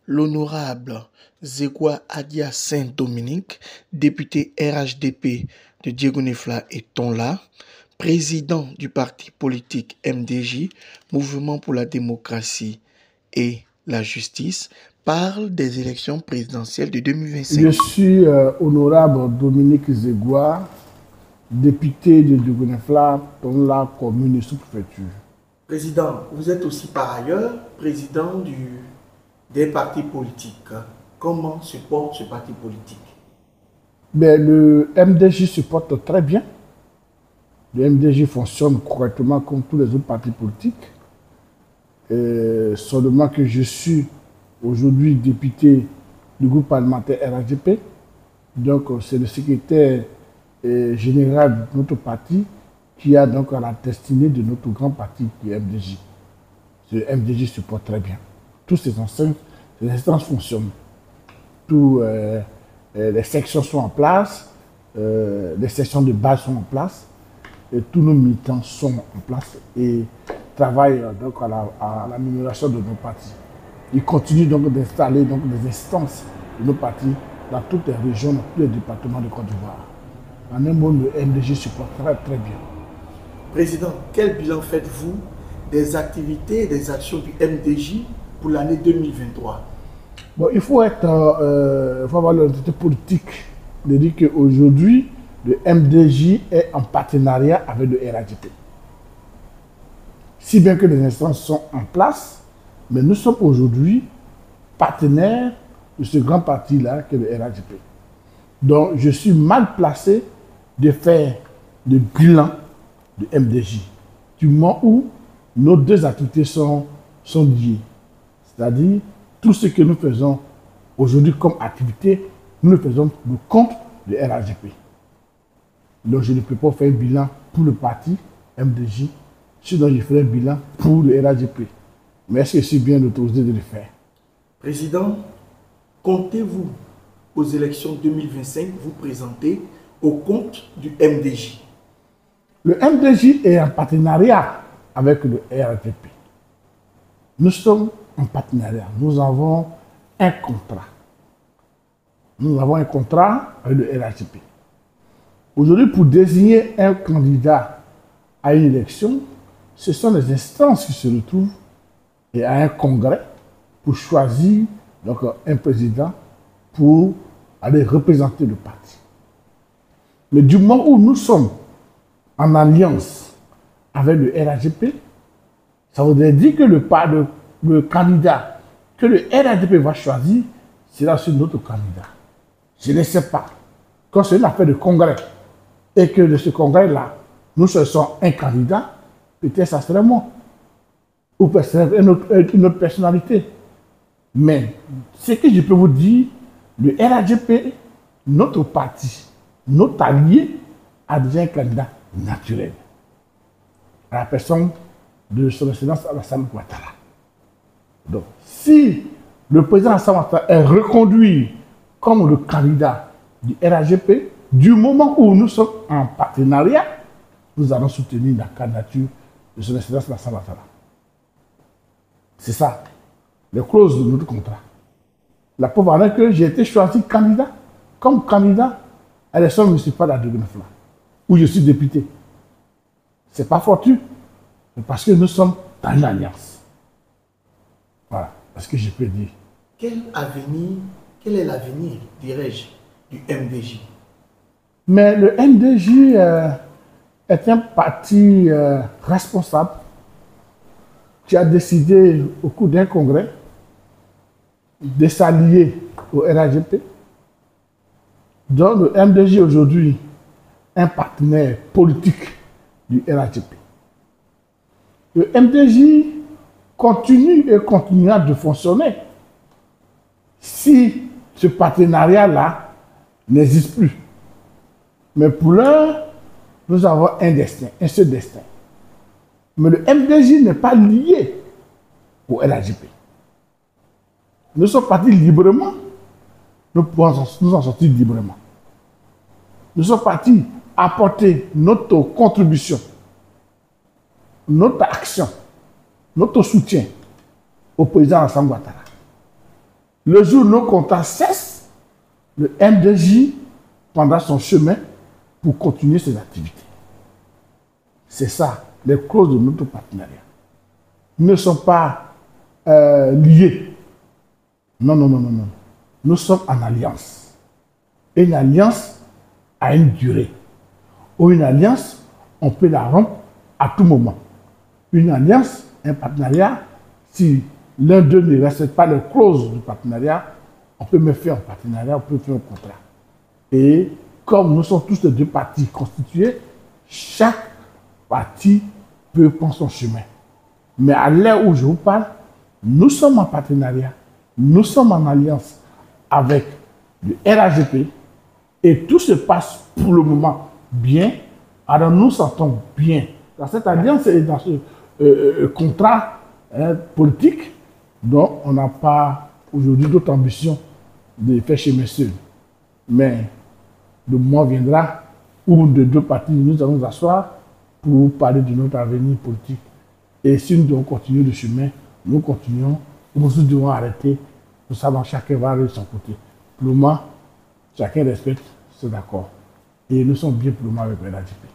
L'honorable Zegwa Adia Saint-Dominique, député RHDP de Diegonefla et Tonla, président du parti politique MDJ, Mouvement pour la démocratie et la justice, parle des élections présidentielles de 2025. Je suis honorable Dominique Zegwa, député de Diegonefla, Tonla, commune et sous-préfecture. Président, vous êtes aussi par ailleurs président des partis politiques. Comment se porte ce parti politique? Le MDJ se porte très bien. Le MDJ fonctionne correctement comme tous les autres partis politiques. Seulement que je suis aujourd'hui député du groupe parlementaire RHDP. Donc c'est le secrétaire général de notre parti qui a donc la destinée de notre grand parti qui est MDJ. Le MDJ se porte très bien. Tous ces instances fonctionnent. Tous les sections sont en place, les sections de base sont en place, et tous nos militants sont en place et travaillent donc à l'amélioration de nos partis. Ils continuent donc d'installer des instances de nos partis dans toutes les régions, dans tous les départements de Côte d'Ivoire. En un mot, le MDJ se porte très, très bien. Président, quel bilan faites-vous des activités et des actions du MDJ pour l'année 2023? Il faut avoir l'identité politique de dire qu'aujourd'hui, le MDJ est en partenariat avec le RHDP. Si bien que les instances sont en place, mais nous sommes aujourd'hui partenaires de ce grand parti-là que le RHDP. Donc, je suis mal placé de faire le bilan de MDJ, du moment où nos deux activités sont liées. C'est-à-dire, tout ce que nous faisons aujourd'hui comme activité, nous le faisons pour le compte de RHDP. Donc, je ne peux pas faire un bilan pour le parti MDJ, sinon je ferai un bilan pour le RHDP. Mais est-ce que je suis bien autorisé de le faire? Président, comptez-vous aux élections 2025 vous présenter au compte du MDJ? Le MDJ est en partenariat avec le RHDP. Nous sommes en partenariat. Nous avons un contrat. Nous avons un contrat avec le RHDP. Aujourd'hui, pour désigner un candidat à une élection, ce sont les instances qui se retrouvent et à un congrès pour choisir donc, un président pour aller représenter le parti. Mais du moment où nous sommes en alliance avec le RHDP, ça voudrait dire que le candidat que le RHDP va choisir sera sur notre candidat. Je ne sais pas. Quand c'est une affaire de congrès et que de ce congrès-là, nous choisissons un candidat, peut-être ça serait moi. Ou peut-être une autre personnalité. Mais ce que je peux vous dire, le RHDP, notre parti, notre allié, a déjà un candidat naturel. À la personne de son excellence Alassane Ouattara. Donc, si le président Alassane Ouattara est reconduit comme le candidat du RHDP, du moment où nous sommes en partenariat, nous allons soutenir la candidature de son excellence Alassane Ouattara. C'est ça, les clauses de notre contrat. La preuve en est que j'ai été choisi comme candidat à l'élection municipale à Diegonefla, où je suis député. Ce n'est pas fortuit, mais parce que nous sommes dans une alliance. Voilà, ce que je peux dire. Quel est l'avenir, dirais-je, du MDJ? Mais le MDJ est un parti responsable qui a décidé au cours d'un congrès de s'allier au RHDP. Donc le MDJ aujourd'hui est un partenaire politique du RHDP. Le MDJ continue et continuera de fonctionner si ce partenariat-là n'existe plus. Mais pour l'heure, nous avons un destin, un seul destin. Mais le MDJ n'est pas lié au RHDP. Nous sommes partis librement, nous pouvons nous en sortir librement. Nous sommes partis apporter notre contribution, notre action, notre soutien au président Alassane Ouattara. Le jour où nos contrats cessent, le MDJ prendra son chemin pour continuer ses activités. C'est ça, les clauses de notre partenariat. Nous ne sommes pas liés. Non, non, non, non, non. Nous sommes en alliance. Et une alliance a une durée. Ou une alliance, on peut la rompre à tout moment. Une alliance, un partenariat, si l'un d'eux ne respecte pas les clauses du partenariat, on peut me faire un partenariat, on peut faire un contrat. Et comme nous sommes tous les deux parties constituées, chaque partie peut prendre son chemin. Mais à l'heure où je vous parle, nous sommes en partenariat, nous sommes en alliance avec le RHDP et tout se passe pour le moment bien. Alors nous sentons bien dans cette alliance et dans ce contrat politique dont on n'a pas aujourd'hui d'autre ambition de faire chez messieurs. Mais le moment viendra où de deux parties nous allons nous asseoir pour parler de notre avenir politique. Et si nous devons continuer le chemin, nous continuons. Nous devons arrêter. Nous savons chacun va aller de son côté. Pour le moment, chacun respecte ses accords. Et nous sommes bien pour le moment avec le RHDP.